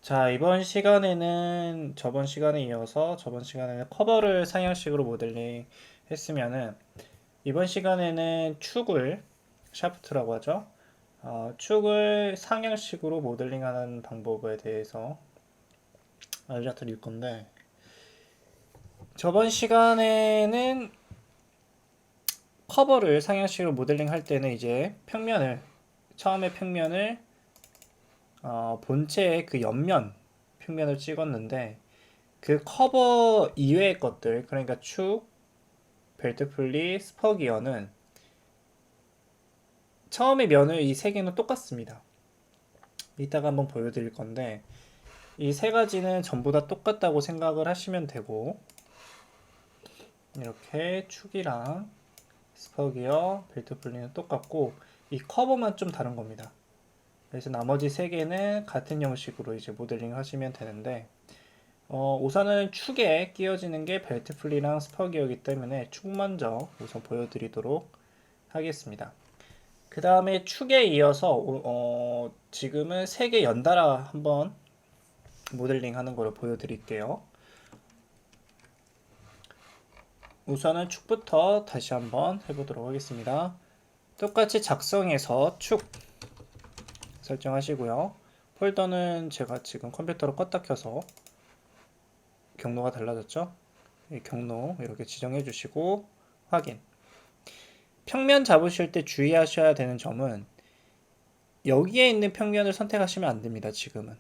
자, 이번 시간에는 저번 시간에 이어서 저번 시간에는 커버를 상향식으로 모델링 했으면은 이번 시간에는 축을 샤프트라고 하죠. 축을 상향식으로 모델링하는 방법에 대해서 알려드릴 건데 저번 시간에는 커버를 상향식으로 모델링 할 때는 이제 처음에 평면을 본체의 그 옆면 평면을 찍었는데 그 커버 이외의 것들, 그러니까 축, 벨트 풀리, 스퍼 기어는 처음에 면을 이 세 개는 똑같습니다. 이따가 한번 보여드릴 건데 이 세 가지는 전부 다 똑같다고 생각을 하시면 되고, 이렇게 축이랑 스퍼 기어, 벨트 풀리는 똑같고 이 커버만 좀 다른 겁니다. 그래서 나머지 세 개는 같은 형식으로 이제 모델링 하시면 되는데 우선은 축에 끼워지는 게 벨트 풀리랑 스퍼 기어이기 때문에 축 먼저 우선 보여드리도록 하겠습니다. 그 다음에 축에 이어서 지금은 세 개 연달아 한번 모델링 하는 걸 보여드릴게요. 우선은 축부터 다시 한번 해보도록 하겠습니다. 똑같이 작성해서 축 설정하시고요. 폴더는 제가 지금 컴퓨터로 껐다 켜서 경로가 달라졌죠? 이 경로 이렇게 지정해 주시고 확인. 평면 잡으실 때 주의하셔야 되는 점은 여기에 있는 평면을 선택하시면 안 됩니다. 지금은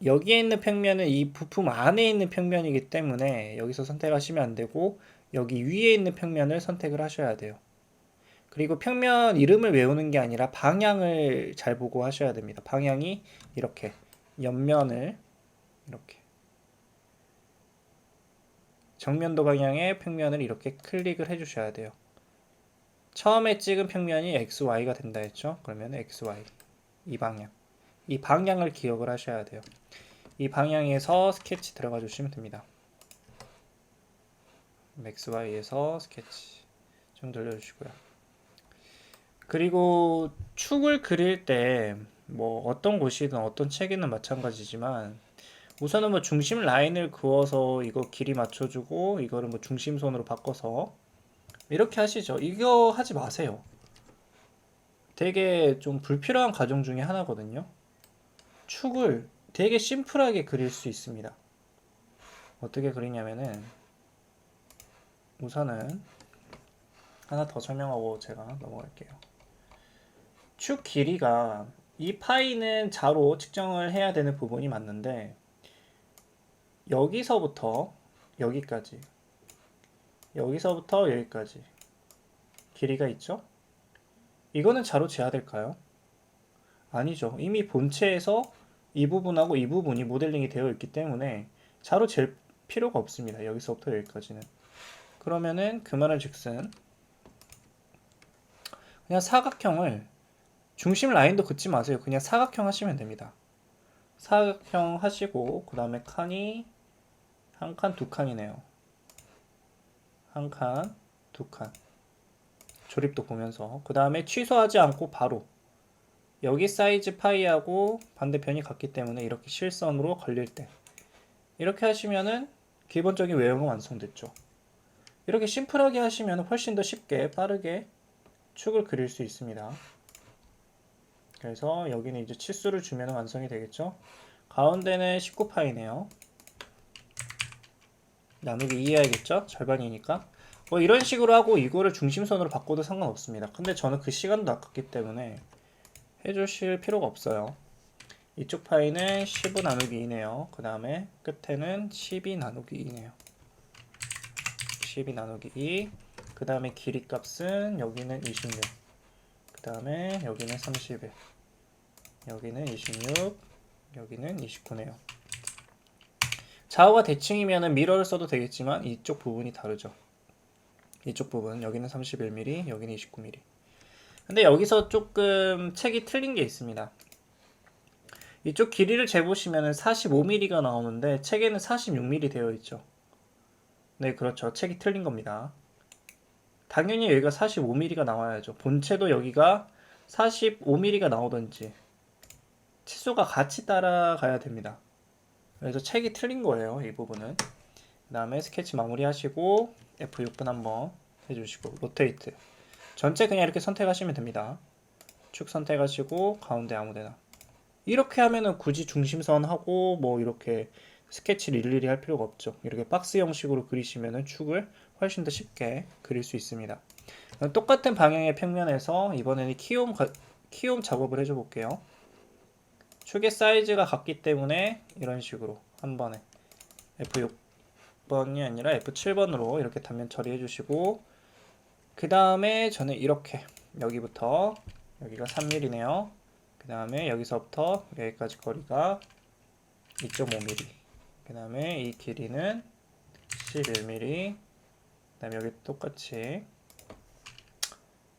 여기에 있는 평면은 이 부품 안에 있는 평면이기 때문에 여기서 선택하시면 안 되고 여기 위에 있는 평면을 선택을 하셔야 돼요. 그리고 평면 이름을 외우는 게 아니라 방향을 잘 보고 하셔야 됩니다. 방향이 이렇게 옆면을 이렇게 정면도 방향의 평면을 이렇게 클릭을 해 주셔야 돼요. 처음에 찍은 평면이 XY가 된다 했죠? 그러면 XY 이 방향을 기억을 하셔야 돼요. 이 방향에서 스케치 들어가 주시면 됩니다. XY에서 스케치 좀 늘려주시고요. 그리고 축을 그릴 때 뭐 어떤 곳이든 어떤 책이든 마찬가지지만 우선은 뭐 중심 라인을 그어서 이거 길이 맞춰주고 이거를 뭐 중심선으로 바꿔서 이렇게 하시죠. 이거 하지 마세요. 되게 좀 불필요한 과정 중에 하나거든요. 축을 되게 심플하게 그릴 수 있습니다. 어떻게 그리냐면은 우선은 하나 더 설명하고 제가 넘어갈게요. 축 길이가 이 파이는 자로 측정을 해야 되는 부분이 맞는데 여기서부터 여기까지 여기서부터 여기까지 길이가 있죠? 이거는 자로 재야 될까요? 아니죠. 이미 본체에서 이 부분하고 이 부분이 모델링이 되어 있기 때문에 자로 잴 필요가 없습니다. 여기서부터 여기까지는. 그러면은 그 말은 즉슨 그냥 사각형을 중심 라인도 긋지 마세요. 그냥 사각형 하시면 됩니다. 사각형 하시고 그 다음에 칸이 한 칸, 두 칸이네요. 한 칸, 두 칸. 조립도 보면서 그 다음에 취소하지 않고 바로 여기 사이즈 파이하고 반대편이 같기 때문에 이렇게 실선으로 걸릴 때 이렇게 하시면은 기본적인 외형은 완성됐죠. 이렇게 심플하게 하시면 훨씬 더 쉽게 빠르게 축을 그릴 수 있습니다. 그래서 여기는 이제 치수를 주면 완성이 되겠죠. 가운데는 19파이네요. 나누기 2 해야겠죠? 절반이니까. 뭐 이런 식으로 하고 이거를 중심선으로 바꿔도 상관없습니다. 근데 저는 그 시간도 아깝기 때문에 해주실 필요가 없어요. 이쪽 파이는 15 나누기 2네요. 그 다음에 끝에는 12 나누기 2네요. 12 나누기 2. 그 다음에 길이 값은 여기는 26. 그 다음에 여기는 31. 여기는 26. 여기는 29네요. 좌우가 대칭이면 미러를 써도 되겠지만 이쪽 부분이 다르죠. 이쪽 부분 여기는 31mm, 여기는 29mm. 근데 여기서 조금 책이 틀린 게 있습니다. 이쪽 길이를 재보시면 45mm가 나오는데 책에는 46mm 되어 있죠. 네, 그렇죠. 책이 틀린 겁니다. 당연히 여기가 45mm가 나와야죠. 본체도 여기가 45mm가 나오든지 치수가 같이 따라가야 됩니다. 그래서 책이 틀린 거예요, 이 부분은. 그 다음에 스케치 마무리 하시고 F6분 한번 해주시고 로테이트 전체 그냥 이렇게 선택하시면 됩니다. 축 선택하시고 가운데 아무데나. 이렇게 하면은 굳이 중심선 하고 뭐 이렇게 스케치를 일일이 할 필요가 없죠. 이렇게 박스 형식으로 그리시면은 축을 훨씬 더 쉽게 그릴 수 있습니다. 똑같은 방향의 평면에서 이번에는 키움 작업을 해줘 볼게요. 축의 사이즈가 같기 때문에 이런 식으로 한 번에 F6번이 아니라 F7번으로 이렇게 단면 처리해 주시고, 그 다음에 저는 이렇게 여기부터 여기가 3mm네요. 그 다음에 여기서부터 여기까지 거리가 2.5mm, 그 다음에 이 길이는 11mm, 그 다음에 여기 똑같이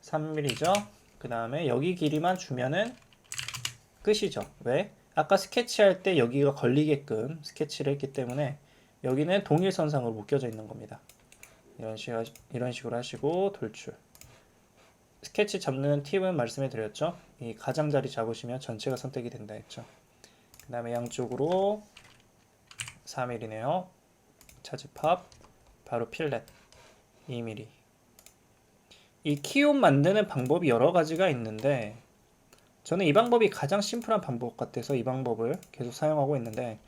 3mm죠. 그 다음에 여기 길이만 주면은 끝이죠. 왜? 아까 스케치할 때 여기가 걸리게끔 스케치를 했기 때문에 여기는 동일선상으로 묶여져 있는 겁니다. 이런 식으로 하시고 돌출. 스케치 잡는 팁은 말씀해 드렸죠. 이 가장자리 잡으시면 전체가 선택이 된다 했죠. 그 다음에 양쪽으로 4mm네요. 차지팝, 바로 필렛 2mm. 이 키움 만드는 방법이 여러 가지가 있는데 저는 이 방법이 가장 심플한 방법 같아서 이 방법을 계속 사용하고 있는데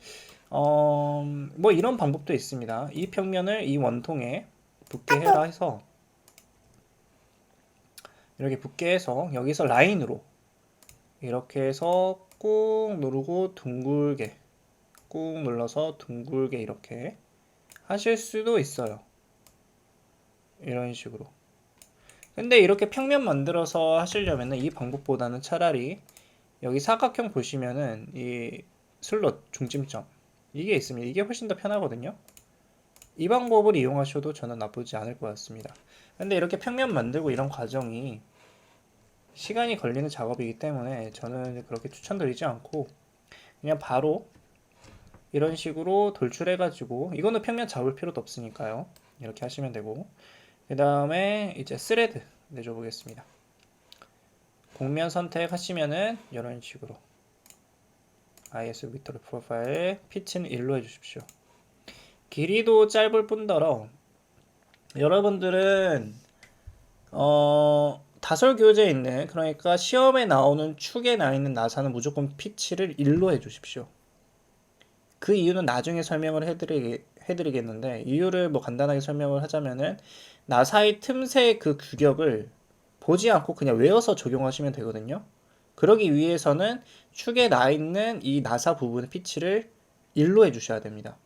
뭐 이런 방법도 있습니다. 이 평면을 이 원통에 붙게 해라 해서 이렇게 붙게 해서 여기서 라인으로 이렇게 해서 꾹 누르고 둥글게 꾹 눌러서 둥글게 이렇게 하실 수도 있어요. 이런 식으로. 근데 이렇게 평면 만들어서 하시려면은 이 방법보다는 차라리 여기 사각형 보시면은 이 슬롯 중심점 이게 있습니다. 이게 훨씬 더 편하거든요. 이 방법을 이용하셔도 저는 나쁘지 않을 것 같습니다. 근데 이렇게 평면 만들고 이런 과정이 시간이 걸리는 작업이기 때문에 저는 그렇게 추천드리지 않고 그냥 바로 이런 식으로 돌출해가지고, 이거는 평면 잡을 필요도 없으니까요. 이렇게 하시면 되고, 그 다음에 이제 스레드 내줘 보겠습니다. 곡면 선택하시면은 이런 식으로 IS 빅토리 프로파일 피치는 1로 해주십시오. 길이도 짧을 뿐더러 여러분들은 다설 교재에 있는, 그러니까 시험에 나오는 축에 나 있는 나사는 무조건 피치를 1로 해주십시오. 그 이유는 나중에 설명을 해드리겠는데, 이유를 뭐 간단하게 설명을 하자면은 나사의 틈새 그 규격을 보지 않고 그냥 외워서 적용하시면 되거든요. 그러기 위해서는 축에 나 있는 이 나사 부분의 피치를 1로 해주셔야 됩니다.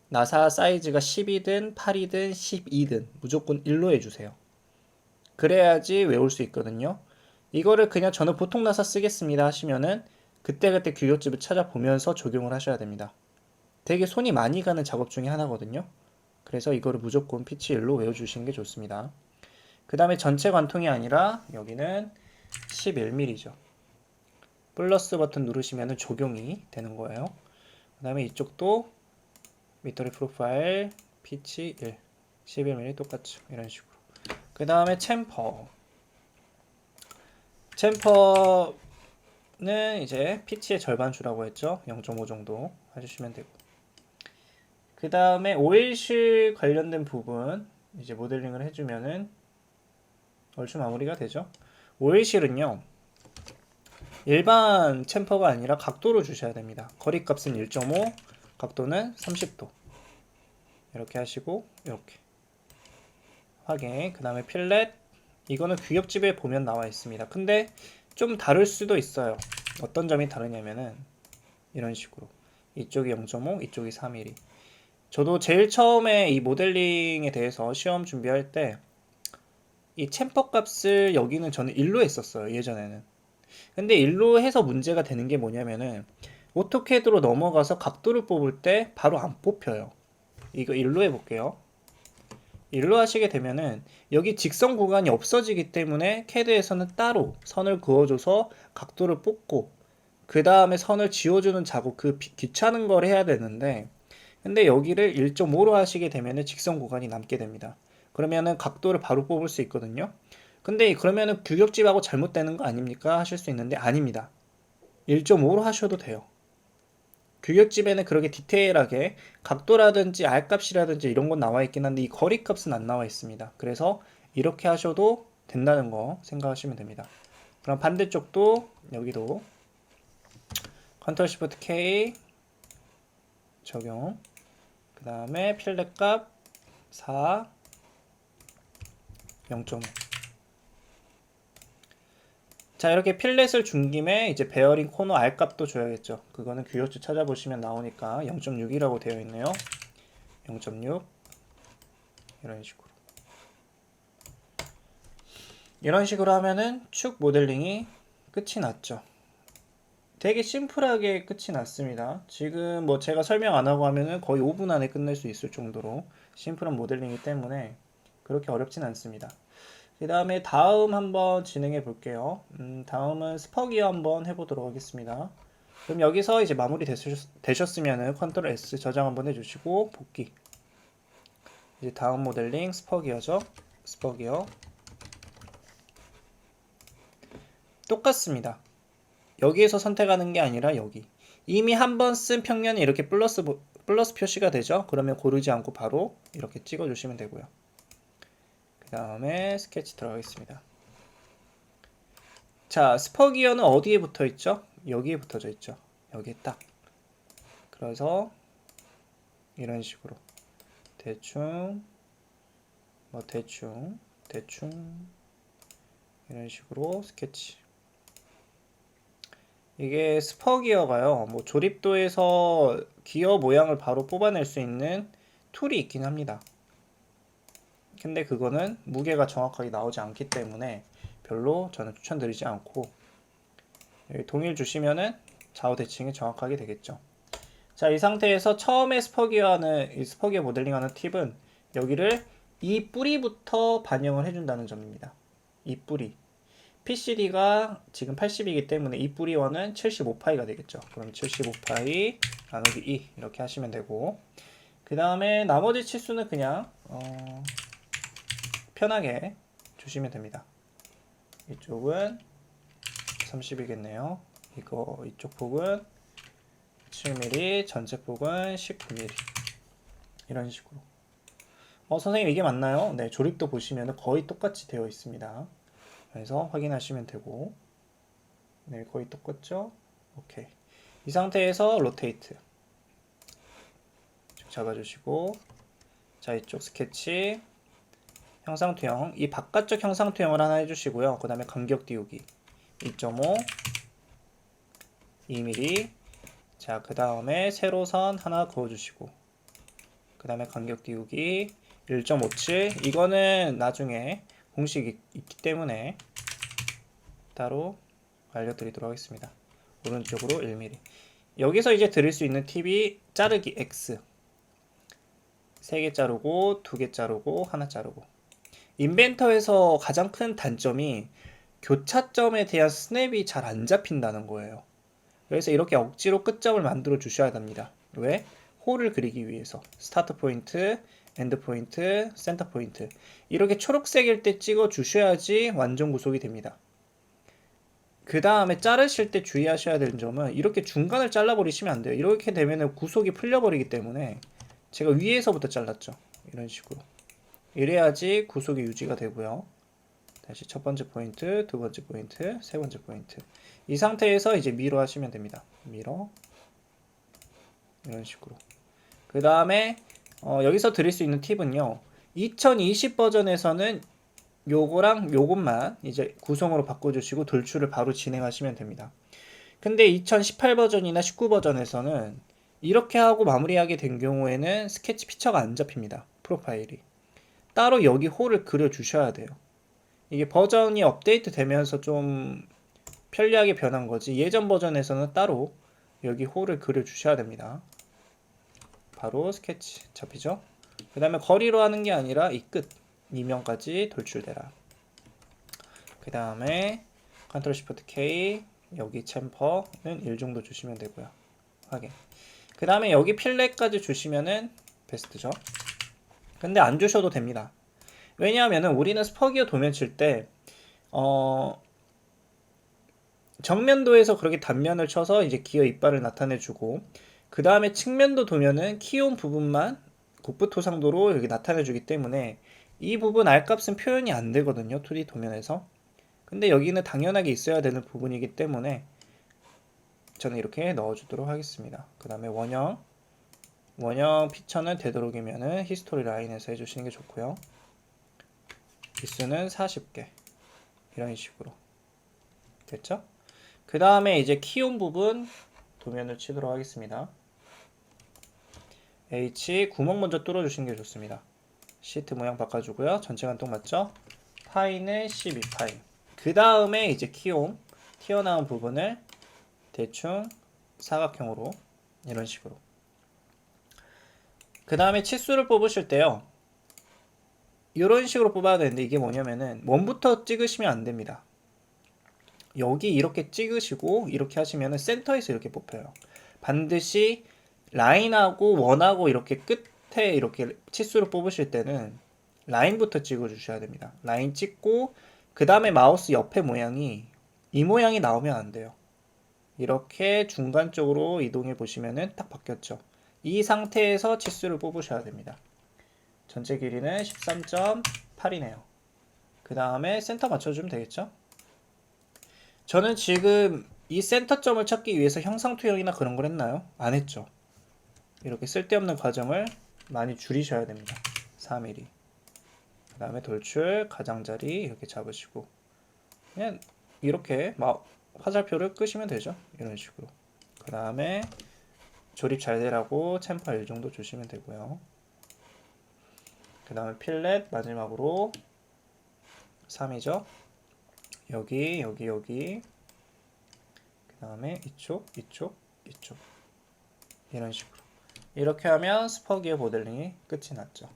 나사 사이즈가 10이든 8이든 12든 무조건 1로 해주세요. 그래야지 외울 수 있거든요. 이거를 그냥 저는 보통 나사 쓰겠습니다 하시면은 그때그때 규격집을 찾아보면서 적용을 하셔야 됩니다. 되게 손이 많이 가는 작업 중에 하나거든요. 그래서 이거를 무조건 피치 1로 외워주시는 게 좋습니다. 그 다음에 전체 관통이 아니라 여기는 11mm죠. 플러스 버튼 누르시면 적용이 되는 거예요. 그 다음에 이쪽도 미터리 프로파일 피치 1, 11mm 똑같죠. 이런 식으로. 그 다음에 챔퍼는 이제 피치의 절반 주라고 했죠. 0.5 정도 해주시면 되고, 그 다음에 오일실 관련된 부분 이제 모델링을 해주면은 얼추 마무리가 되죠. 오일실은요 일반 챔퍼가 아니라 각도로 주셔야 됩니다. 거리값은 1.5, 각도는 30도 이렇게 하시고 이렇게 확인. 그 다음에 필렛, 이거는 규격집에 보면 나와 있습니다. 근데 좀 다를 수도 있어요. 어떤 점이 다르냐면은 이런 식으로 이쪽이 0.5, 이쪽이 3mm. 저도 제일 처음에 이 모델링에 대해서 시험 준비할 때 이 챔퍼 값을 여기는 저는 1로 했었어요, 예전에는. 근데 1로 해서 문제가 되는 게 뭐냐면은 오토캐드로 넘어가서 각도를 뽑을 때 바로 안 뽑혀요. 이거 1로 해볼게요. 1로 하시게 되면은 여기 직선 구간이 없어지기 때문에 캐드에서는 따로 선을 그어줘서 각도를 뽑고 그 다음에 선을 지워주는 작업, 그 귀찮은 걸 해야 되는데, 근데 여기를 1.5로 하시게 되면은 직선 구간이 남게 됩니다. 그러면은 각도를 바로 뽑을 수 있거든요. 근데 그러면은 규격집하고 잘못되는 거 아닙니까 하실 수 있는데 아닙니다. 1.5로 하셔도 돼요. 규격집에는 그렇게 디테일하게 각도라든지 R값이라든지 이런 건 나와 있긴 한데 이 거리값은 안 나와 있습니다. 그래서 이렇게 하셔도 된다는 거 생각하시면 됩니다. 그럼 반대쪽도 여기도 컨트롤 시프트 K 적용, 그 다음에 필렛 값 4, 0.5. 자, 이렇게 필렛을 준 김에 이제 베어링 코너 R 값도 줘야겠죠. 그거는 규격주 찾아보시면 나오니까 0.6이라고 되어 있네요. 0.6 이런 식으로. 이런 식으로 하면은 축 모델링이 끝이 났죠. 되게 심플하게 끝이 났습니다. 지금 뭐 제가 설명 안 하고 하면은 거의 5분 안에 끝낼 수 있을 정도로 심플한 모델링이기 때문에 그렇게 어렵진 않습니다. 그 다음에 다음 한번 진행해 볼게요. 다음은 스퍼기어 한번 해보도록 하겠습니다. 그럼 여기서 이제 마무리 되셨으면은 컨트롤 S 저장 한번 해주시고 복귀. 이제 다음 모델링 스퍼기어죠. 스퍼기어 똑같습니다. 여기에서 선택하는 게 아니라 여기. 이미 한번 쓴 평면이 이렇게 플러스 표시가 되죠. 그러면 고르지 않고 바로 이렇게 찍어주시면 되고요. 그 다음에 스케치 들어가겠습니다. 자, 스퍼기어는 어디에 붙어 있죠? 여기에 붙어져 있죠. 여기에 딱. 그래서 이런 식으로 대충 대충 이런 식으로 스케치. 이게 스퍼기어가요. 뭐 조립도에서 기어 모양을 바로 뽑아낼 수 있는 툴이 있긴 합니다. 근데 그거는 무게가 정확하게 나오지 않기 때문에 별로 저는 추천드리지 않고 여기 동일 주시면은 좌우 대칭이 정확하게 되겠죠. 자, 이 상태에서 처음에 스퍼기어 모델링하는 팁은 여기를 이 뿌리부터 반영을 해준다는 점입니다. 이 뿌리. PCD가 지금 80이기 때문에 이 뿌리원은 75파이가 되겠죠. 그럼 75파이 나누기 2 이렇게 하시면 되고 그 다음에 나머지 치수는 그냥 편하게 주시면 됩니다. 이쪽은 30이겠네요. 이쪽 폭은 7mm, 전체 폭은 19mm 이런 식으로. 선생님 이게 맞나요? 네, 조립도 보시면 거의 똑같이 되어 있습니다. 그래서 확인하시면 되고 네, 거의 똑같죠? 오케이. 이 상태에서 로테이트 잡아주시고 자, 이쪽 스케치 형상투영, 이 바깥쪽 형상투영을 하나 해주시고요. 그 다음에 간격 띄우기 2.5 2mm. 자, 그 다음에 세로선 하나 그어주시고 그 다음에 간격 띄우기 1.57. 이거는 나중에 공식이 있기 때문에 따로 알려드리도록 하겠습니다. 오른쪽으로 1mm. 여기서 이제 드릴 수 있는 팁이 자르기 X. 3개 자르고 2개 자르고 하나 자르고. 인벤터에서 가장 큰 단점이 교차점에 대한 스냅이 잘 안 잡힌다는 거예요. 그래서 이렇게 억지로 끝점을 만들어 주셔야 됩니다. 왜? 홀을 그리기 위해서. 스타트 포인트, 엔드 포인트, 센터 포인트. 이렇게 초록색일 때 찍어 주셔야지 완전 구속이 됩니다. 그 다음에 자르실 때 주의하셔야 되는 점은 이렇게 중간을 잘라버리시면 안 돼요. 이렇게 되면 구속이 풀려버리기 때문에 제가 위에서부터 잘랐죠. 이런 식으로. 이래야지 구속이 유지가 되고요. 다시 첫 번째 포인트, 두 번째 포인트, 세 번째 포인트. 이 상태에서 이제 미러 하시면 됩니다. 미러. 이런 식으로. 그 다음에 여기서 드릴 수 있는 팁은요. 2020 버전에서는 요거랑 요것만 이제 구성으로 바꿔주시고 돌출을 바로 진행하시면 됩니다. 근데 2018 버전이나 19 버전에서는 이렇게 하고 마무리하게 된 경우에는 스케치 피처가 안 잡힙니다. 프로파일이. 따로 여기 홀을 그려 주셔야 돼요. 이게 버전이 업데이트 되면서 좀 편리하게 변한 거지 예전 버전에서는 따로 여기 홀을 그려 주셔야 됩니다. 바로 스케치 잡히죠. 그 다음에 거리로 하는 게 아니라 이 끝 이면까지 돌출되라. 그 다음에 컨트롤 시프트 K 여기 챔퍼는 1 정도 주시면 되고요. 확인. 그 다음에 여기 필렛까지 주시면은 베스트죠. 근데 안 주셔도 됩니다. 왜냐하면은 우리는 스퍼기어 도면 칠 때 정면도에서 그렇게 단면을 쳐서 이제 기어 이빨을 나타내주고, 그 다음에 측면도 도면은 키운 부분만 국부토상도로 여기 나타내주기 때문에 이 부분 R값은 표현이 안 되거든요, 2D 도면에서. 근데 여기는 당연하게 있어야 되는 부분이기 때문에 저는 이렇게 넣어주도록 하겠습니다. 그 다음에 원형 피처는 되도록이면은 히스토리 라인에서 해주시는 게 좋고요. 기수는 40개. 이런 식으로. 됐죠? 그 다음에 이제 키운 부분 도면을 치도록 하겠습니다. H 구멍 먼저 뚫어주시는 게 좋습니다. 시트 모양 바꿔주고요. 전체 간통 맞죠? 파이는 12파이. 그 다음에 이제 키움 튀어나온 부분을 대충 사각형으로 이런 식으로. 그 다음에 치수를 뽑으실 때요. 이런 식으로 뽑아야 되는데 이게 뭐냐면은 원부터 찍으시면 안 됩니다. 여기 이렇게 찍으시고 이렇게 하시면은 센터에서 이렇게 뽑혀요. 반드시 라인하고 원하고 이렇게 끝에 이렇게 치수를 뽑으실 때는 라인부터 찍어 주셔야 됩니다. 라인 찍고 그 다음에 마우스 옆에 모양이 이 모양이 나오면 안 돼요. 이렇게 중간 쪽으로 이동해 보시면은 딱 바뀌었죠. 이 상태에서 치수를 뽑으셔야 됩니다. 전체 길이는 13.8이네요. 그 다음에 센터 맞춰주면 되겠죠? 저는 지금 이 센터점을 찾기 위해서 형상투영이나 그런 걸 했나요? 안 했죠. 이렇게 쓸데없는 과정을 많이 줄이셔야 됩니다. 4mm. 그 다음에 돌출, 가장자리 이렇게 잡으시고 그냥 이렇게 막 화살표를 끄시면 되죠. 이런 식으로. 그 다음에 조립 잘 되라고 챔퍼 1 정도 주시면 되고요. 그 다음에 필렛 마지막으로 3이죠. 여기 그 다음에 이쪽 이런 식으로 이렇게 하면 스퍼기어 모델링이 끝이 났죠.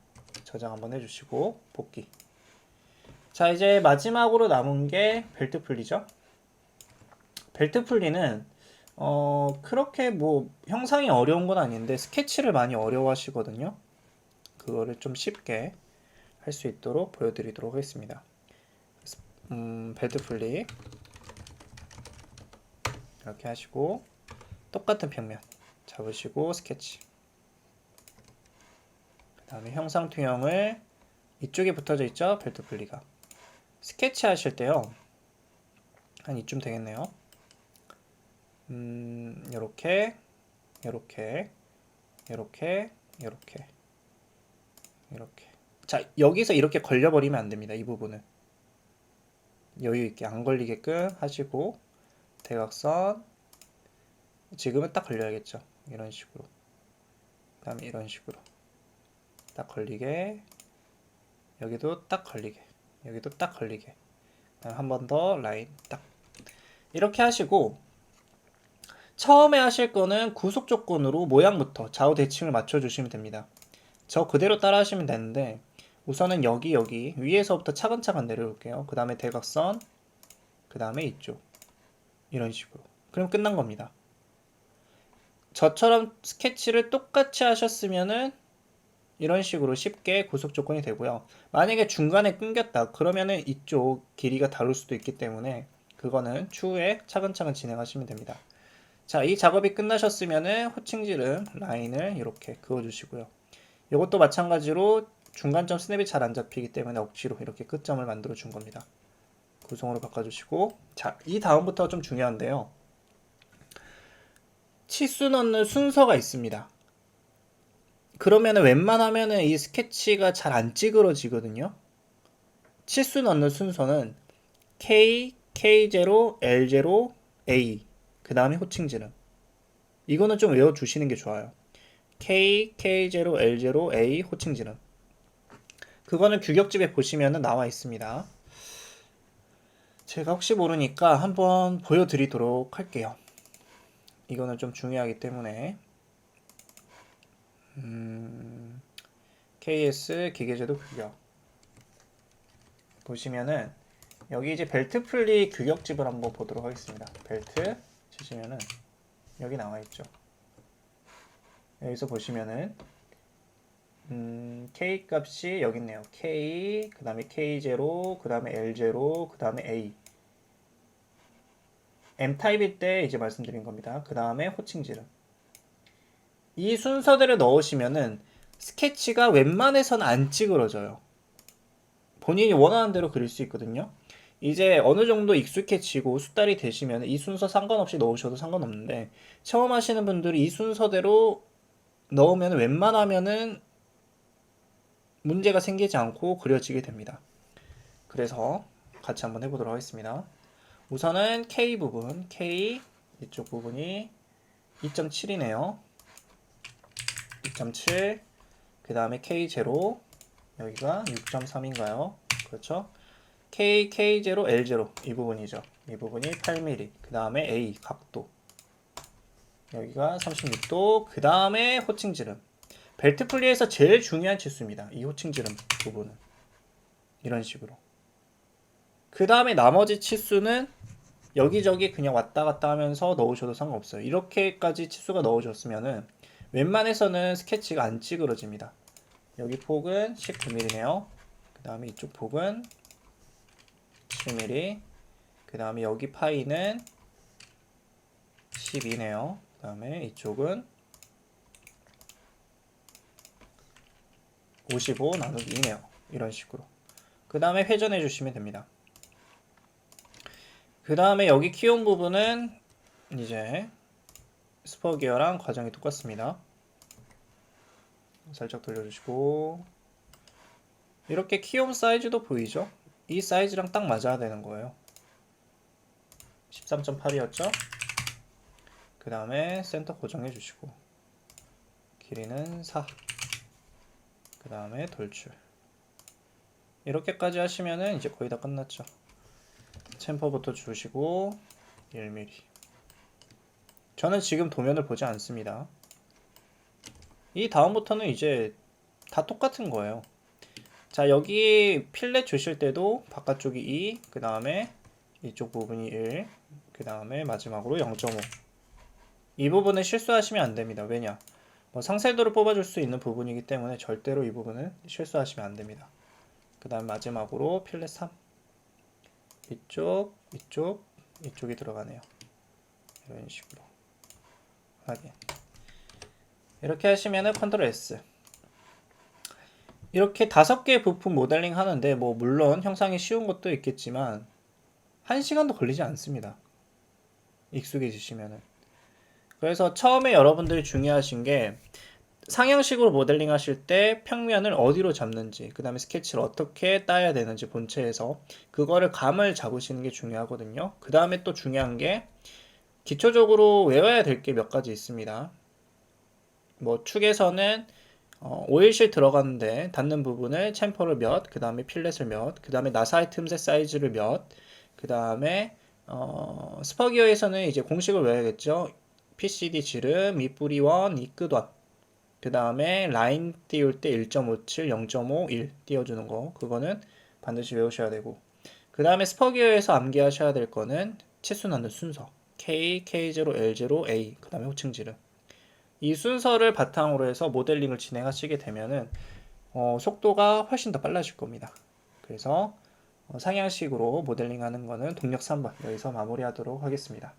저장 한번 해주시고 복귀. 자, 이제 마지막으로 남은 게 벨트 풀리죠. 벨트 풀리는 그렇게 뭐 형상이 어려운 건 아닌데 스케치를 많이 어려워하시거든요. 그거를 좀 쉽게 할 수 있도록 보여드리도록 하겠습니다. 벨트 풀리 이렇게 하시고 똑같은 평면 잡으시고 스케치. 그 다음에 형상 투영을 이쪽에 붙어져 있죠. 벨트 풀리가. 스케치 하실 때요. 한 이쯤 되겠네요. 요렇게 자, 여기서 이렇게 걸려버리면 안 됩니다. 이 부분은 여유 있게 안 걸리게끔 하시고 대각선 지금은 딱 걸려야겠죠. 이런 식으로. 그 다음에 이런 식으로 딱 걸리게, 여기도 딱 걸리게, 여기도 딱 걸리게. 한 번 더 라인 딱 이렇게 하시고, 처음에 하실 거는 구속 조건으로 모양부터 좌우 대칭을 맞춰 주시면 됩니다. 저 그대로 따라 하시면 되는데 우선은 여기 위에서부터 차근차근 내려올게요. 그 다음에 대각선, 그 다음에 이쪽 이런 식으로. 그럼 끝난 겁니다. 저처럼 스케치를 똑같이 하셨으면은 이런 식으로 쉽게 구속 조건이 되고요. 만약에 중간에 끊겼다 그러면은 이쪽 길이가 다를 수도 있기 때문에 그거는 추후에 차근차근 진행하시면 됩니다. 자, 이 작업이 끝나셨으면은 호칭지름 라인을 이렇게 그어주시고요. 이것도 마찬가지로 중간점 스냅이 잘 안 잡히기 때문에 억지로 이렇게 끝점을 만들어 준 겁니다. 구성으로 바꿔주시고, 자, 이 다음부터 좀 중요한데요. 치수 넣는 순서가 있습니다. 그러면 웬만하면은 이 스케치가 잘 안 찌그러지거든요. 치수 넣는 순서는 K, K0, L0, A 그 다음에 호칭지름. 이거는 좀 외워주시는 게 좋아요. K, K0, L0, A 호칭지름. 그거는 규격집에 보시면 나와 있습니다. 제가 혹시 모르니까 한번 보여드리도록 할게요. 이거는 좀 중요하기 때문에 KS 기계제도 규격 보시면은 여기 이제 벨트 풀리 규격집을 한번 보도록 하겠습니다. 벨트 치시면은 여기 나와 있죠. 여기서 보시면은 K 값이 여기 있네요. K, 그 다음에 K0, 그 다음에 L0, 그 다음에 A. M타입일 때 이제 말씀드린 겁니다. 그 다음에 호칭지름. 이 순서대로 넣으시면은 스케치가 웬만해서는 안 찌그러져요. 본인이 원하는 대로 그릴 수 있거든요. 이제 어느 정도 익숙해지고 숙달이 되시면 이 순서 상관없이 넣으셔도 상관없는데, 처음 하시는 분들이 이 순서대로 넣으면 웬만하면은 문제가 생기지 않고 그려지게 됩니다. 그래서 같이 한번 해보도록 하겠습니다. 우선은 K 부분, K 이쪽 부분이 2.7이네요. 2.7. 그 다음에 K0 여기가 6.3인가요? 그렇죠? K, K0, L0 이 부분이죠. 이 부분이 8mm. 그 다음에 A 각도 여기가 36도. 그 다음에 호칭지름. 벨트 풀리에서 제일 중요한 치수입니다. 이 호칭지름 부분은 이런 식으로. 그 다음에 나머지 치수는 여기저기 그냥 왔다 갔다 하면서 넣으셔도 상관없어요. 이렇게까지 치수가 넣어줬으면은 웬만해서는 스케치가 안 찌그러집니다. 여기 폭은 19mm네요. 그 다음에 이쪽 폭은 7mm. 그 다음에 여기 파이는 12네요. 그 다음에 이쪽은 55 나누기 2네요. 이런 식으로. 그 다음에 회전해 주시면 됩니다. 그 다음에 여기 키운 부분은 이제 스퍼기어랑 과정이 똑같습니다. 살짝 돌려주시고, 이렇게 키움 사이즈도 보이죠? 이 사이즈랑 딱 맞아야 되는 거예요. 13.8이었죠? 그 다음에 센터 고정해 주시고, 길이는 4. 그 다음에 돌출. 이렇게까지 하시면은 이제 거의 다 끝났죠. 챔퍼부터 주시고 1mm. 저는 지금 도면을 보지 않습니다. 이 다음부터는 이제 다 똑같은 거예요. 자, 여기 필렛 주실 때도 바깥쪽이 2, 그 다음에 이쪽 부분이 1, 그 다음에 마지막으로 0.5. 이 부분은 실수하시면 안 됩니다. 왜냐? 뭐 상세도를 뽑아줄 수 있는 부분이기 때문에 절대로 이 부분은 실수하시면 안 됩니다. 그 다음 마지막으로 필렛 3. 이쪽, 이쪽, 이쪽이 들어가네요. 이런 식으로 확인. 이렇게 하시면은 컨트롤 S. 이렇게 5개의 부품 모델링 하는데 뭐 물론 형상이 쉬운 것도 있겠지만 1시간도 걸리지 않습니다. 익숙해지시면은. 그래서 처음에 여러분들이 중요하신 게 상향식으로 모델링 하실 때 평면을 어디로 잡는지, 그 다음에 스케치를 어떻게 따야 되는지 본체에서 그거를 감을 잡으시는 게 중요하거든요. 그 다음에 또 중요한 게 기초적으로 외워야 될 게 몇 가지 있습니다. 뭐 축에서는 오일실 들어가는데 닿는 부분을 챔퍼를 몇, 그 다음에 필렛을 몇, 그 다음에 나사의 틈새 사이즈를 몇, 그 다음에 스퍼기어에서는 이제 공식을 외워야겠죠. PCD 지름, 밑뿌리 원, 이 끝원. 그 다음에 라인 띄울 때 1.57, 0.5, 1 띄워주는 거. 그거는 반드시 외우셔야 되고. 그 다음에 스퍼기어에서 암기하셔야 될 거는 치수 나는 순서. K, K0, L0, A. 그 다음에 호칭 지름. 이 순서를 바탕으로 해서 모델링을 진행하시게 되면은 속도가 훨씬 더 빨라질 겁니다. 그래서 상향식으로 모델링 하는 거는 동력 3번 여기서 마무리하도록 하겠습니다.